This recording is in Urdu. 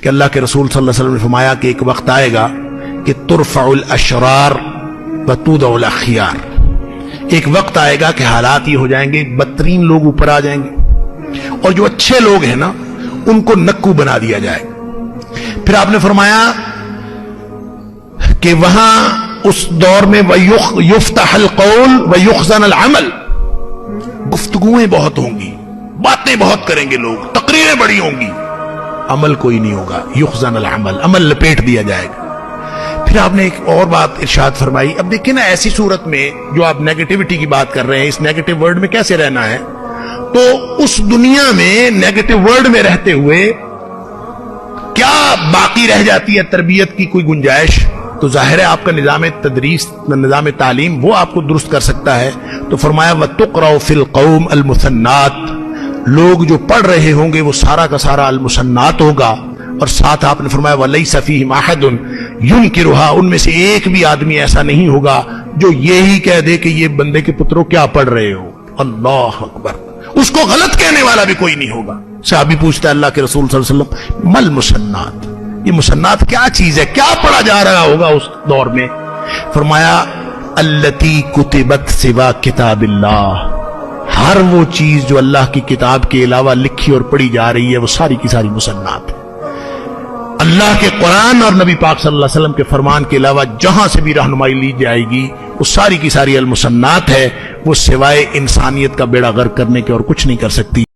کہ اللہ کے رسول صلی اللہ علیہ وسلم نے فرمایا کہ ایک وقت آئے گا کہ ترفع الاشرار و تودع الاخیار. ایک وقت آئے گا کہ حالات یہ ہو جائیں گے بدترین لوگ اوپر آ جائیں گے اور جو اچھے لوگ ہیں نا ان کو نکو بنا دیا جائے گا. پھر آپ نے فرمایا کہ وہاں اس دور میں یفتح القول ویخزن العمل، گفتگویں بہت ہوں گی، باتیں بہت کریں گے لوگ، تقریریں بڑی ہوں گی، عمل کوئی نہیں ہوگا. یخزن العمل، عمل لپیٹ دیا جائے گا. پھر آپ نے ایک اور بات ارشاد فرمائی. اب دیکھیں نا ایسی صورت میں جو آپ نیگیٹیوٹی کی بات کر رہے ہیں، اس نیگیٹو ورلڈ میں کیسے رہنا ہے، تو اس دنیا میں نیگیٹو ورلڈ میں رہتے ہوئے کیا باقی رہ جاتی ہے تربیت کی کوئی گنجائش؟ تو ظاہر ہے آپ کا نظام تدریس، نظام تعلیم وہ آپ کو درست کر سکتا ہے. تو فرمایا وَتُقْرَأُ فِي الْقَوْمِ الْمُثَنَّاتِ، لوگ جو پڑھ رہے ہوں گے وہ سارا کا سارا المثنات ہوگا. اور ساتھ آپ نے فرمایا وَلَيْسَ فِيهِمْ أَحَدٌ يُنْكِرُهَا، ان میں سے ایک بھی آدمی ایسا نہیں ہوگا جو یہی کہہ دے کہ یہ بندے کے پتروں کیا پڑھ رہے ہو. اللہ اکبر، اس کو غلط کہنے والا بھی کوئی نہیں ہوگا. صحابی پوچھتا ہے اللہ کے رسول صلی اللہ علیہ وسلم مل مسنات، یہ مسنات کیا چیز ہے، کیا پڑھا جا رہا ہوگا اس دور میں؟ فرمایا التی کتبت سوا کتاب اللہ، ہر وہ چیز جو اللہ کی کتاب کے علاوہ لکھی اور پڑھی جا رہی ہے وہ ساری کی ساری مسنات ہے. اللہ کے قرآن اور نبی پاک صلی اللہ علیہ وسلم کے فرمان کے علاوہ جہاں سے بھی رہنمائی لی جائے گی وہ ساری کی ساری المسنات ہے. وہ سوائے انسانیت کا بیڑا غرق کرنے کے اور کچھ نہیں کر سکتی.